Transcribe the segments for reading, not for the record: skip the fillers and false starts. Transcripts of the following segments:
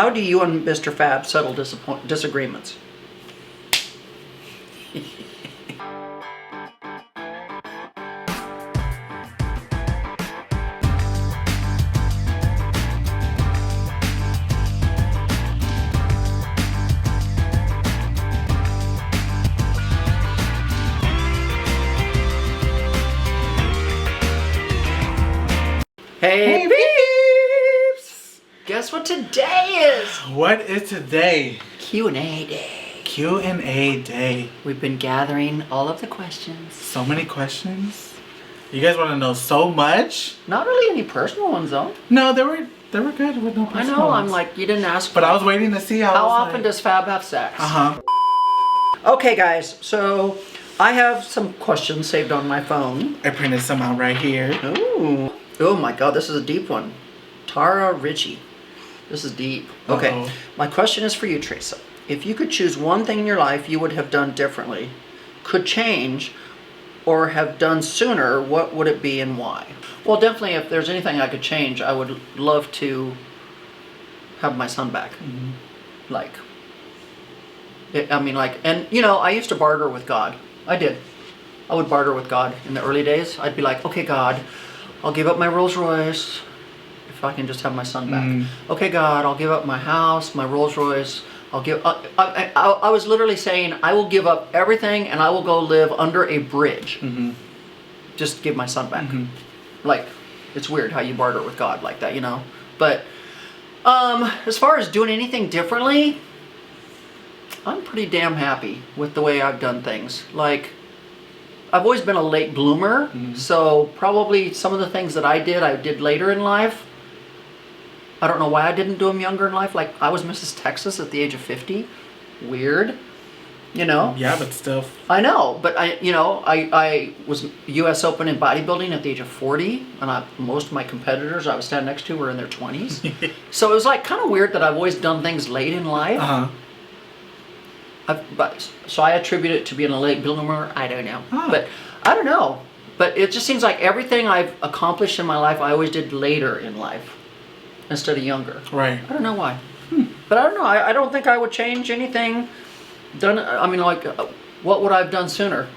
How do you and Mr. Fab settle disagreements? Hey, peeps! Guess what today is? What is today? Q&A day. Q&A day. We've been gathering all of the questions. So many questions. You guys want to know so much? Not really any personal ones though. No, they were good with no personal I know, ones. I'm like, you didn't ask. But I was waiting to see how often does Fab have sex? Okay guys, so I have some questions saved on my phone. I printed some out right here. Ooh. Oh my god, this is a deep one. Tara Ritchie. This is deep. Okay, Uh-oh. My question is for you, Teresa. If you could choose one thing in your life you would have done differently, could change, or have done sooner, what would it be and why? Well, definitely if there's anything I could change, I would love to have my son back. Mm-hmm. And you know, I used to barter with God. I did. I would barter with God in the early days. I'd be like, okay, God, I'll give up my Rolls Royce if I can just have my son back. Okay, God, I'll give up my house, my Rolls Royce. I'll give. I was literally saying, I will give up everything and I will go live under a bridge. Mm-hmm. Just give my son back. Mm-hmm. Like, it's weird how you barter with God like that, you know. But as far as doing anything differently, I'm pretty damn happy with the way I've done things. Like, I've always been a late bloomer, so probably some of the things that I did later in life. I don't know why I didn't do them younger in life. Like, I was Mrs. Texas at the age of 50. Weird, you know? Yeah, but still. I know, but I was U.S. Open in bodybuilding at the age of 40, and most of my competitors I was standing next to were in their 20s. So it was like kind of weird that I've always done things late in life. Uh-huh. So I attribute it to being a late bloomer. I don't know, Huh. but I don't know. But it just seems like everything I've accomplished in my life, I always did later in life instead of younger. Right. I don't know why, but I don't know. I don't think I would change anything. What would I have done sooner?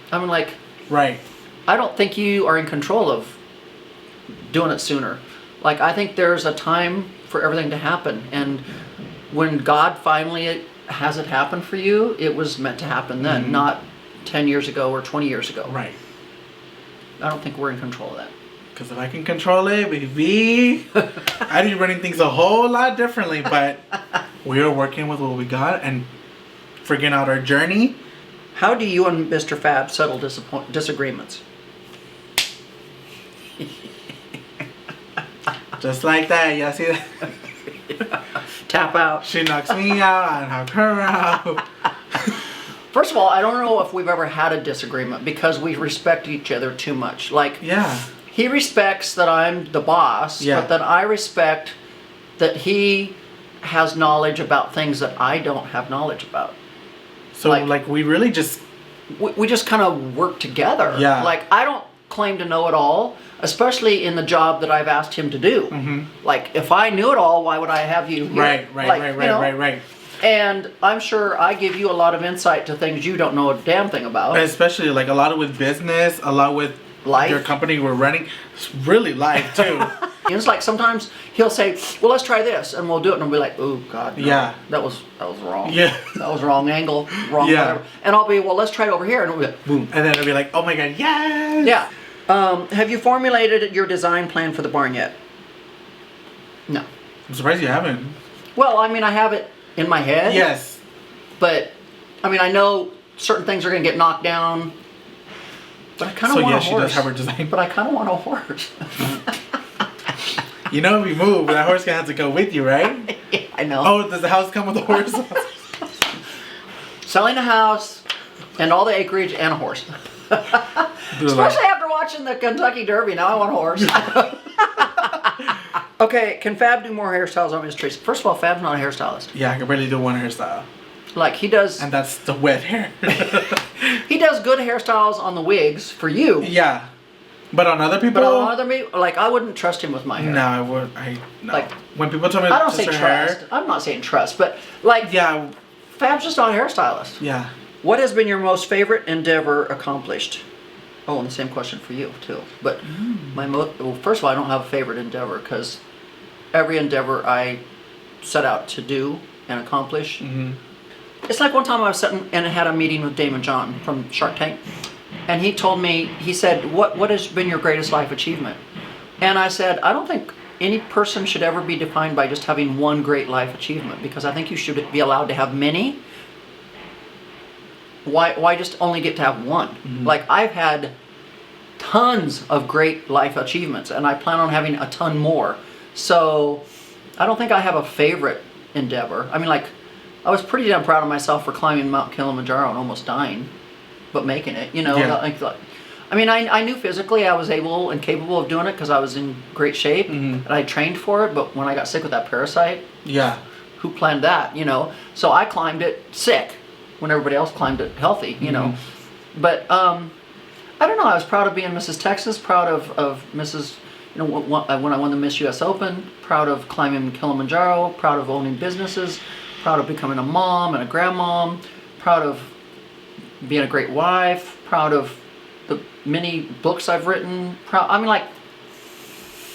Right. I don't think you are in control of doing it sooner. Like, I think there's a time for everything to happen, and when God finally has it happen for you, it was meant to happen then, not 10 years ago or 20 years ago. Right. I don't think we're in control of that. Because if I can control it, baby, I'd be running things a whole lot differently. But we are working with what we got and figuring out our journey. How do you and Mr. Fab settle disagreements? Just like that. Yeah, see that? Tap out. She knocks me out, I knock her out. First of all, I don't know if we've ever had a disagreement because we respect each other too much. Like, Yeah. he respects that I'm the boss, but then I respect that he has knowledge about things that I don't have knowledge about. So, like we really just... We just kind of work together. Yeah. Like, I don't claim to know it all, especially in the job that I've asked him to do. Like, if I knew it all, why would I have you here? Right. And I'm sure I give you a lot of insight to things you don't know a damn thing about. And especially like a lot with business, a lot with life. Your company we're running. It's really life too. It's like sometimes he'll say, well, let's try this, and we'll do it, and we'll be like, oh God, no, yeah, that was wrong. Yeah, that was wrong angle, wrong whatever. And I'll be, well, let's try it over here, and it'll be like, boom. And then it'll be like, oh my God, yes. Yeah. Have you formulated your design plan for the barn yet? No. I'm surprised you haven't. Well, I mean, I have it in my head. Yes. But I mean, I know certain things are going to get knocked down. But I kind of want a horse. So yeah, she does have her design. But I kind of want a horse. You know, if we move, that horse gonna have to go with you, right? Yeah, I know. Oh, does the house come with a horse? Selling a house and all the acreage and a horse. Especially after watching the Kentucky Derby. Now I want a horse. Okay, can Fab do more hairstyles on his trees? First of all, Fab's not a hairstylist. Yeah, I can barely do one hairstyle. Like, he does... And that's the wet hair. He does good hairstyles on the wigs for you. Yeah. But on other people... But on other people, like, I wouldn't trust him with my hair. No, I would. No. Like, when people tell me I don't just say her trust. hair, I'm not saying trust, but like, yeah, Fab's just not a hairstylist. yeah. What has been your most favorite endeavor accomplished? Oh, and the same question for you too. But well, first of all, I don't have a favorite endeavor because every endeavor I set out to do and accomplish. It's like one time I was sitting and had a meeting with Damon John from Shark Tank, and he told me, he said, "What has been your greatest life achievement?" And I said, "I don't think any person should ever be defined by just having one great life achievement, because I think you should be allowed to have many. Why just only get to have one?" Like, I've had tons of great life achievements, and I plan on having a ton more. So I don't think I have a favorite endeavor. I mean, like, I was pretty damn proud of myself for climbing Mount Kilimanjaro and almost dying, but making it, you know. Yeah. I mean, I knew physically I was able and capable of doing it because I was in great shape, and I trained for it, but when I got sick with that parasite, Yeah. who planned that, you know? So I climbed it sick when everybody else climbed it healthy, you know. But I don't know, I was proud of being Mrs. Texas, proud of Mrs., you know, when I won the Miss US Open, proud of climbing Kilimanjaro, proud of owning businesses, proud of becoming a mom and a grandmom, proud of being a great wife, proud of the many books I've written, I mean, like...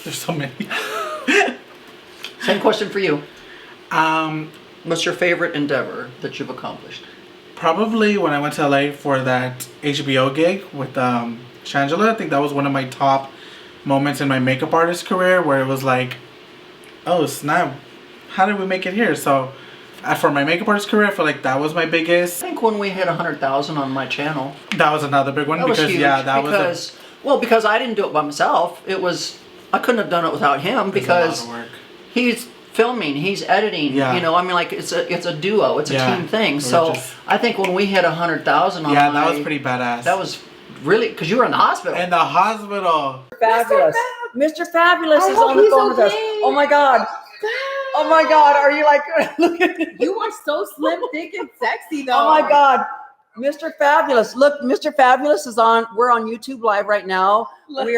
There's so many. Same question for you. What's your favorite endeavor that you've accomplished? Probably when I went to LA for that HBO gig with Shangela. I think that was one of my top moments in my makeup artist career, where it was like, oh snap, how did we make it here? So for my makeup artist career, I feel like that was my biggest. I think when we hit 100,000 on my channel, That was another big one, that was because huge. that because, well, because I didn't do it by myself. I couldn't have done it without him, because a lot of work. he's filming, he's editing. Yeah. You know, I mean, like, it's a duo, it's a Yeah. team thing. We're So just- I think when we hit 100,000 on Yeah, that was pretty badass. That was really, because you were in the hospital. in the hospital. Fabulous. Mr. Fabulous I is hope on the he's phone with us. okay. Oh my God. Oh my God. Are you like, look at You are so slim, thick, and sexy, though. Oh my God. Mr. Fabulous. Look, Mr. Fabulous is on, we're on YouTube Live right now. Look.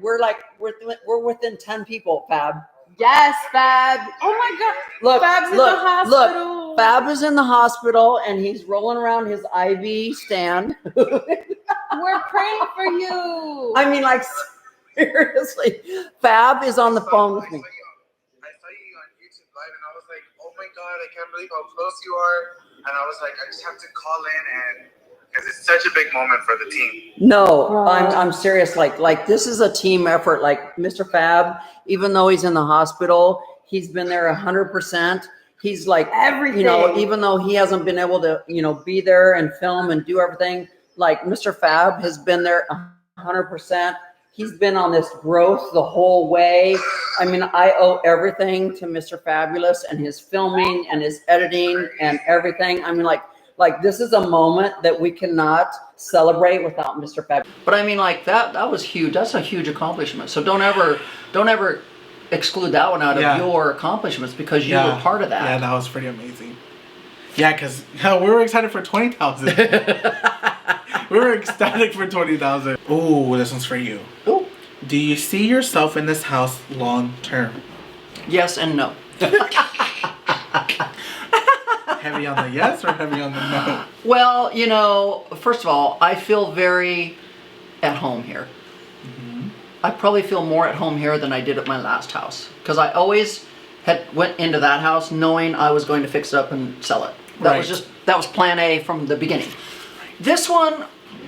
We're within 10 people, Fab. Yes, Fab. Oh my God. Look, Fab's in look, the hospital. look. Fab is in the hospital and he's rolling around his IV stand. We're praying for you. I mean, like, seriously. Fab is on the phone with me. I saw you on YouTube Live, and I was like, oh my God, I can't believe how close you are. And I was like, I just have to call in, and because it's such a big moment for the team. No, I'm serious. Like this is a team effort. Like Mr. Fab, even though he's in the hospital, he's been there 100%. He's like Everything. you know, even though he hasn't been able to, you know, be there and film and do everything, like Mr. Fab has been there 100%. He's been on this growth the whole way. I mean, I owe everything to Mr. Fabulous and his filming and his editing and everything. I mean, like this is a moment that we cannot celebrate without Mr. Fab. But I mean, like that was huge. That's a huge accomplishment. So don't ever exclude that one out of Yeah. your accomplishments, because you were part of that. Yeah, that was pretty amazing. Yeah, because we were excited for 20,000. We were ecstatic for 20,000. Ooh, this one's for you. Ooh. Do you see yourself in this house long term? Yes and no. Heavy on the yes or heavy on the no? Well, you know, first of all, I feel very at home here. I probably feel more at home here than I did at my last house, because I always went into that house knowing I was going to fix it up and sell it. That was plan A from the beginning. This one,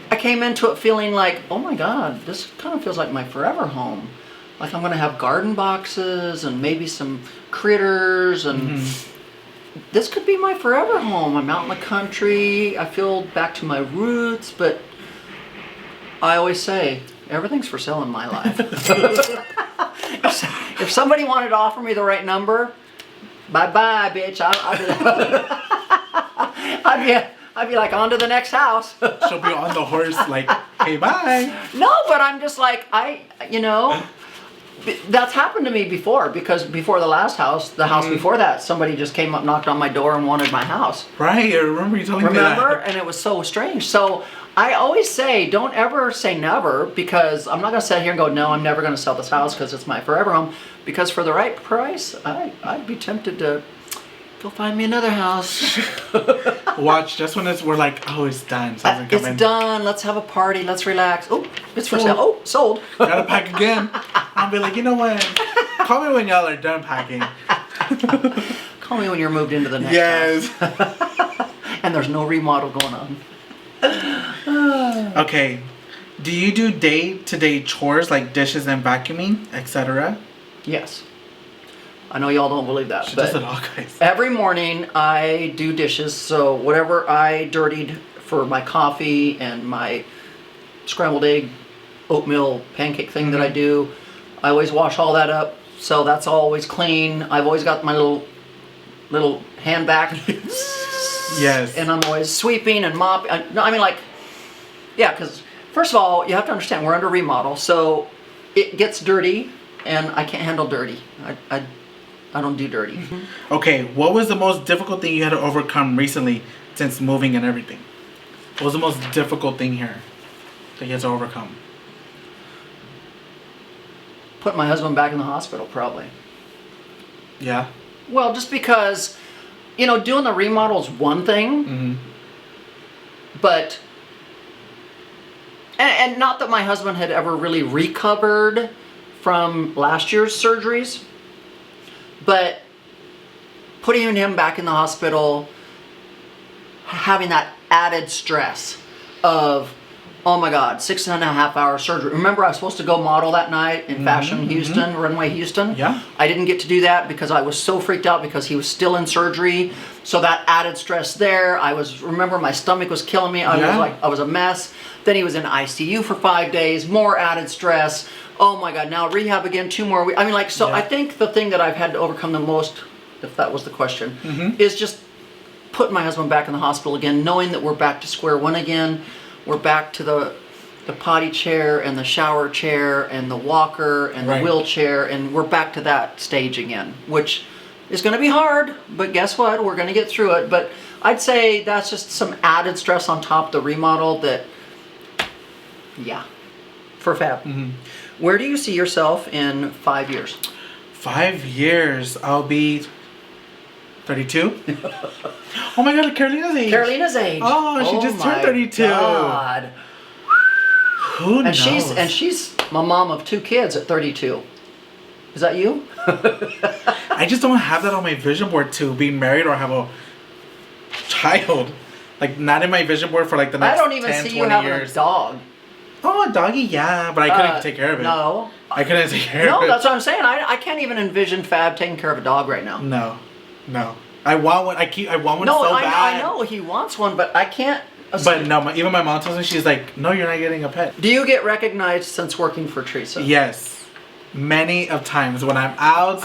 I came into it feeling like, oh my God, this kind of feels like my forever home. Like I'm going to have garden boxes and maybe some critters, and this could be my forever home. I'm out in the country. I feel back to my roots, but I always say, everything's for sale in my life. If somebody wanted to offer me the right number, bye-bye, bitch. I'd be like, on to the next house. She'll be on the horse like, hey, bye. No, but I'm just like, that's happened to me before, because before the last house, the house before that, somebody just came up, knocked on my door and wanted my house. Right, I remember you telling me that. Remember? And it was so strange. So I always say, don't ever say never, because I'm not going to sit here and go, no, I'm never going to sell this house because it's my forever home. because for the right price, I'd be tempted to go find me another house. Watch, just when we're like, oh, it's done. So It's done. Let's have a party. Let's relax. Oh, it's for sale. Oh, sold. Gotta pack again. I'll be like, you know what? Call me when y'all are done packing. Call me when you're moved into the next Yes. house. And there's no remodel going on. Okay. Do you do day-to-day chores like dishes and vacuuming, etc.? Yes. I know y'all don't believe that, She but does it all, guys. every morning I do dishes. So whatever I dirtied for my coffee and my scrambled egg, oatmeal pancake thing that I do, I always wash all that up. So that's always clean. I've always got my little hand vac. Yes. And I'm always sweeping and mopping. I mean, like, yeah, because first of all, you have to understand we're under remodel, so it gets dirty, and I can't handle dirty. I don't do dirty. Okay, what was the most difficult thing you had to overcome recently since moving and everything? What was the most difficult thing here that you had to overcome? Put my husband back in the hospital, probably. Yeah. Well, just because, doing the remodel is one thing, Mm-hmm. but, and not that my husband had ever really recovered from last year's surgeries, but putting him back in the hospital, having that added stress of, oh my God, 6.5 hour surgery. Remember, I was supposed to go model that night in Fashion Houston, Runway Houston? Yeah. I didn't get to do that because I was so freaked out because he was still in surgery. So that added stress there. Remember, my stomach was killing me. I was a mess. Then he was in ICU for 5 days, more added stress. Oh my God, now rehab again, 2 more weeks. I mean, like, so I think the thing that I've had to overcome the most, if that was the question, is just putting my husband back in the hospital again, knowing that we're back to square one again. We're back to the potty chair and the shower chair and the walker and the wheelchair, and we're back to that stage again, which is going to be hard, but guess what? We're going to get through it. But I'd say that's just some added stress on top of the remodel that, yeah, for Fab. Where do you see yourself in 5 years? 5 years, I'll be 32. Oh my God, Carolina's age. Carolina's age. Oh, she just turned 32. God. Who knows? She's my mom of 2 kids at 32. Is that you? I just don't have that on my vision board to be married or have a child. Like, not in my vision board for like the next 10, 20 years. I don't even see you having a dog. Oh, a doggy, yeah, but I couldn't take care of it. No. I couldn't take care of it. No, that's what I'm saying. I can't even envision Fab taking care of a dog right now. No. I want one. I want one so bad. I know he wants one, but I can't. But no, even my mom tells me, she's like, no, you're not getting a pet. Do you get recognized since working for Teresa? Yes. Many of times when I'm out,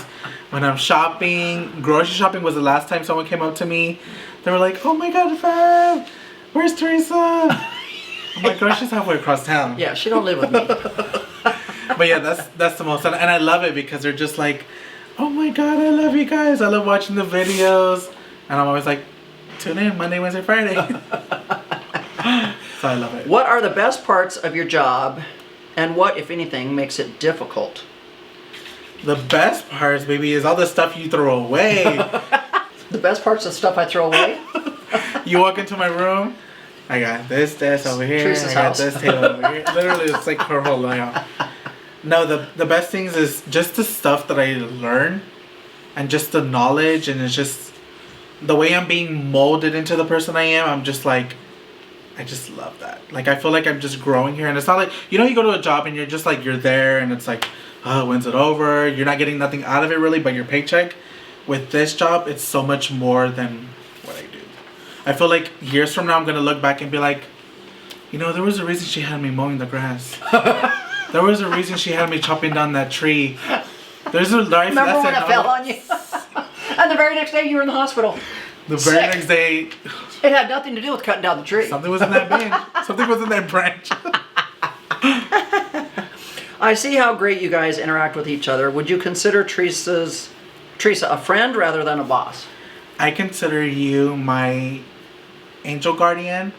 when I'm shopping, grocery shopping was the last time someone came up to me. They were like, oh my God, Fab, where's Teresa? I'm like, girl, she's halfway across town. Yeah, she don't live with me. But yeah, that's the most, and I love it because they're just like, oh my God, I love you guys. I love watching the videos. And I'm always like, tune in Monday, Wednesday, Friday. So I love it. What are the best parts of your job, and what, if anything, makes it difficult? The best parts, baby, is all the stuff you throw away. The best parts of stuff I throw away? You walk into my room, I got this desk over here. Teresa's I got house. this table over here. Literally, it's like her whole layout. No, the best things is just the stuff that I learn, and just the knowledge, and it's just the way I'm being molded into the person I am. I'm just like, I just love that. Like, I feel like I'm just growing here, and it's not like, you go to a job and you're just like, you're there, and it's like, oh, when's it over? You're not getting nothing out of it really, but your paycheck. With this job, it's so much more than what I do. I feel like years from now, I'm gonna look back and be like, there was a reason she had me mowing the grass. There was a reason she had me chopping down that tree. There's a life Remember lesson. when it fell on you? And the very next day you were in the hospital. The very Sick. next day, It had nothing to do with cutting down the tree. something was in that bin. Something was in that branch. I see how great you guys interact with each other. Would you consider Teresa a friend rather than a boss? I consider you my angel guardian.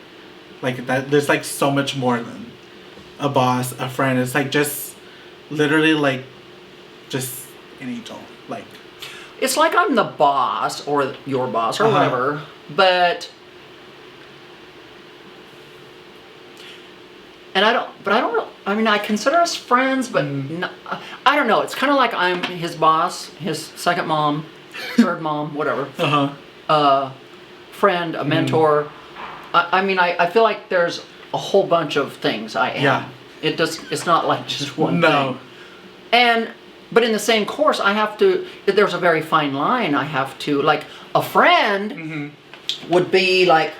Like that. There's like so much more than a boss, a friend. It's like just literally like just Angel? Like, It's like I'm the boss or your boss or whatever, but I mean, I consider us friends, but I don't know. It's kind of like I'm his boss, his second mom, third mom, whatever. Friend, a mentor. I mean, I feel like there's a whole bunch of things I am. Yeah. It's not like just one thing. But in the same course, I have to, there's a very fine line I have to, like, a friend would be like,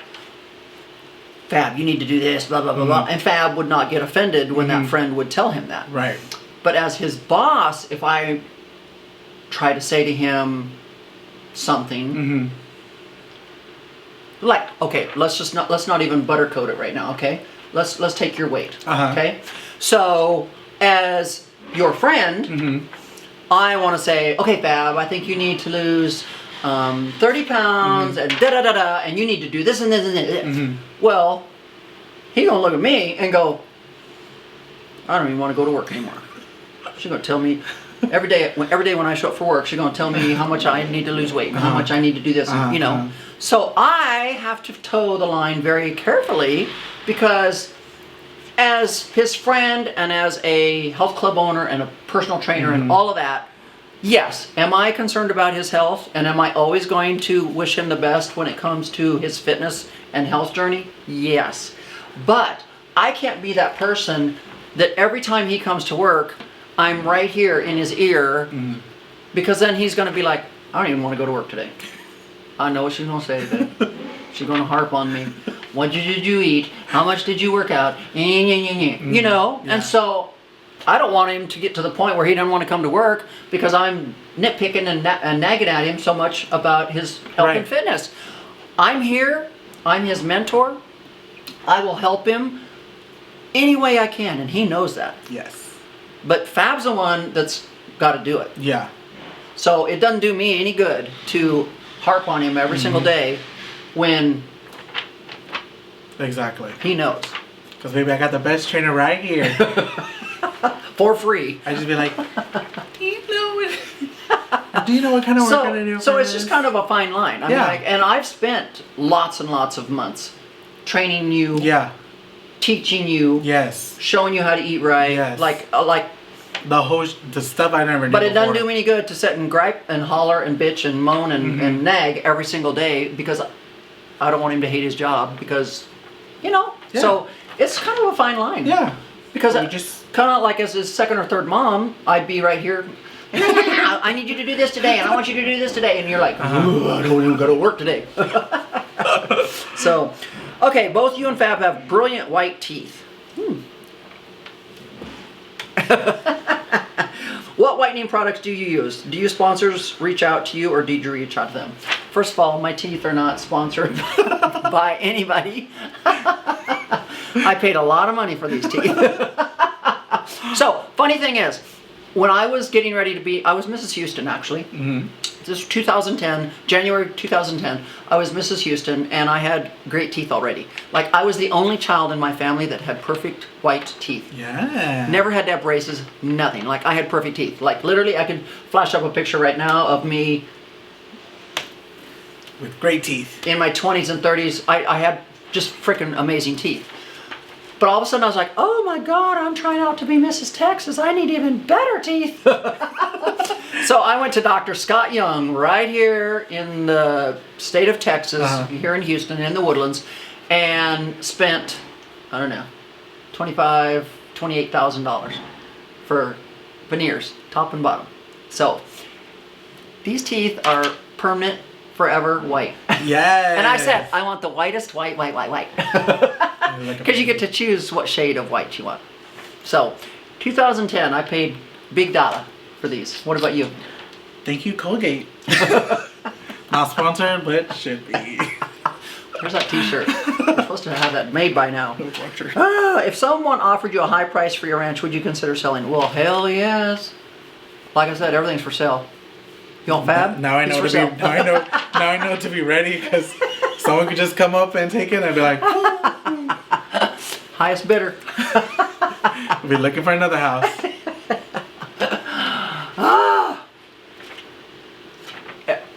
Fab, you need to do this, blah, blah, blah, blah. And Fab would not get offended when that friend would tell him that. Right. But as his boss, if I try to say to him something, like, okay, let's not even buttercoat it right now, okay? Let's take your weight, okay? So, as your friend, I want to say, okay, Fab, I think you need to lose 30 pounds and da-da-da-da, and you need to do this and this and this. Well, he gonna look at me and go, I don't even want to go to work anymore. She's gonna tell me every day when I show up for work, she's gonna tell me how much I need to lose weight and how much I need to do this, you know. So I have to toe the line very carefully, because as his friend and as a health club owner and a personal trainer and all of that, yes, am I concerned about his health, and am I always going to wish him the best when it comes to his fitness and health journey? Yes. But I can't be that person that every time he comes to work, I'm right here in his ear, because then he's going to be like, I don't even want to go to work today. I know what she's going to say today. She's going to harp on me. What did you eat? How much did you work out? You know? And so I don't want him to get to the point where he doesn't want to come to work because I'm nitpicking and nagging at him so much about his health and fitness. I'm here. I'm his mentor. I will help him any way I can, and he knows that. Yes. But Fab's the one that's got to do it. Yeah. So it doesn't do me any good to harp on him every single day when Exactly. he knows. Because baby, I got the best trainer right here. For free. I just be like, do you know what kind of work I'm gonna do? So it's just kind of a fine line. I mean, like, and I've spent lots and lots of months training you, teaching you, showing you how to eat right, like the stuff I never knew. But it doesn't do me any good to sit and gripe and holler and bitch and moan and nag every single day, because I don't want him to hate his job, because, you know, so it's kind of a fine line. Yeah. Because you just kind of like as his second or third mom, I'd be right here. I need you to do this today, and I want you to do this today, and you're like, I don't even go to work today. So, okay, both you and Fab have brilliant white teeth. What whitening products do you use? Do you sponsors reach out to you, or did you reach out to them? First of all, my teeth are not sponsored by anybody. I paid a lot of money for these teeth. So, funny thing is, when I was getting ready to be, I was Mrs. Houston actually. This was 2010, January 2010. I was Mrs. Houston, and I had great teeth already. Like, I was the only child in my family that had perfect white teeth. Yeah. Never had to have braces, nothing. Like, I had perfect teeth. Like, literally, I could flash up a picture right now of me with great teeth. In my 20s and 30s, I had just freaking amazing teeth. But all of a sudden I was like, oh my God, I'm trying out to be Mrs. Texas. I need even better teeth. So I went to Dr. Scott Young right here in the state of Texas, here in Houston, in the Woodlands, and spent, I don't know, $25,000, $28,000 for veneers, top and bottom. So these teeth are permanent, forever white. Yeah. And I said, I want the whitest white. Because you get to choose what shade of white you want. So, 2010, I paid big dollar for these. What about you? Thank you, Colgate. Not sponsored, but should be. Where's that t-shirt? You're supposed to have that made by now. If someone offered you a high price for your ranch, would you consider selling? Well, hell yes. Like I said, everything's for sale. You want Fab? Now I know to be. Now I know to be ready, because someone could just come up and take it, and I'd be like, highest bidder. I'll be looking for another house.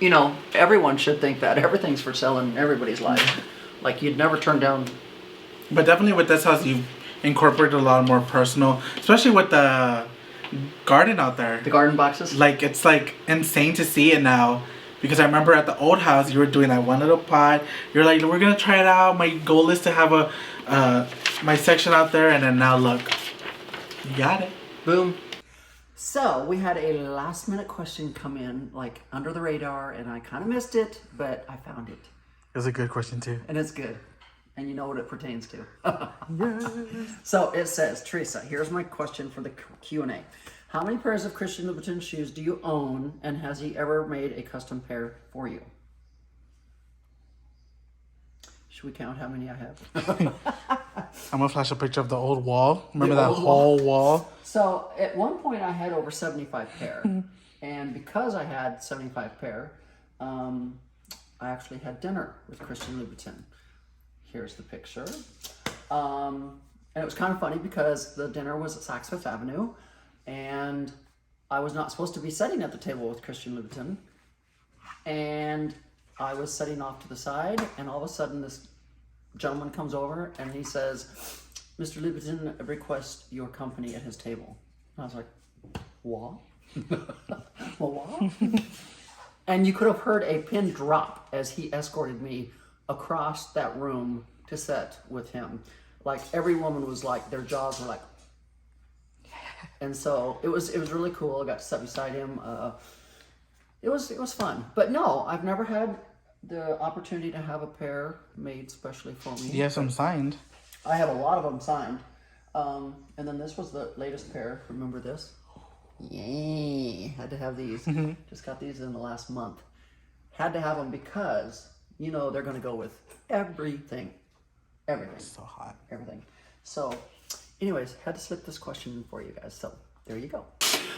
you know, everyone should think that everything's for sale in everybody's life. Like you'd never turn down. But definitely with this house, you've incorporated a lot more personal, especially with the garden out there. The garden boxes? Like, it's like insane to see it now. Because I remember at the old house, you were doing that one little pot. You're like, we're going to try it out. My goal is to have my section out there. And then now look, you got it. Boom. So we had a last minute question come in, like under the radar, and I kind of missed it, but I found it. It was a good question too. And it's good. And you know what it pertains to. Yes. So it says, Teresa, here's my question for the Q&A. How many pairs of Christian Louboutin shoes do you own, and has he ever made a custom pair for you? Should we count how many I have? I'm going to flash a picture of the old wall. Remember The that old whole wall? So at one point I had over 75 pair. And because I had 75 pair, I actually had dinner with Christian Louboutin. Here's the picture. And it was kind of funny because the dinner was at Saks Fifth Avenue. And I was not supposed to be sitting at the table with Christian Louboutin. And I was sitting off to the side, and all of a sudden this gentleman comes over and he says, Mr. Louboutin requests your company at his table. And I was like, what? Well, what? And you could have heard a pin drop as he escorted me across that room to sit with him. Like every woman was like, their jaws were like, and so it was really cool. I got to sit beside him. It was fun. But no, I've never had the opportunity to have a pair made specially for me. Yes, I'm signed. I have a lot of them signed. And then this was the latest pair. Remember this? Yay. Had to have these. Just got these in the last month. Had to have them because, you know, they're going to go with everything. Everything. So hot. Everything. So, anyways, had to slip this question in for you guys. So, there you go.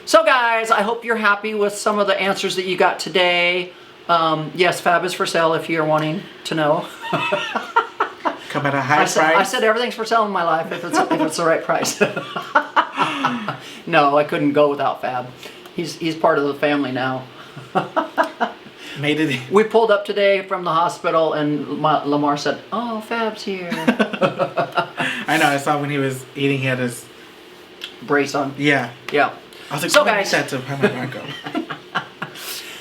So, guys, I hope you're happy with some of the answers that you got today. Yes, Fab is for sale if you're wanting to know. Come at a high price. I said everything's for sale in my life if it's the right price. No, I couldn't go without Fab. He's part of the family now. Made it. We pulled up today from the hospital and Lamar said, "Oh, Fab's here." I know. I saw when he was eating. He had his brace on. Yeah. Yeah. I was like, so guys, guys. to have my back up.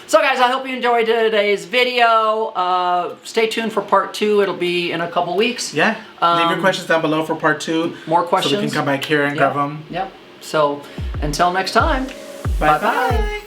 So guys, I hope you enjoyed today's video. Stay tuned for part 2. It'll be in a couple weeks. Yeah. Leave your questions down below for part 2. More questions. So we can come back here and grab them. Yep. So until next time. Bye bye.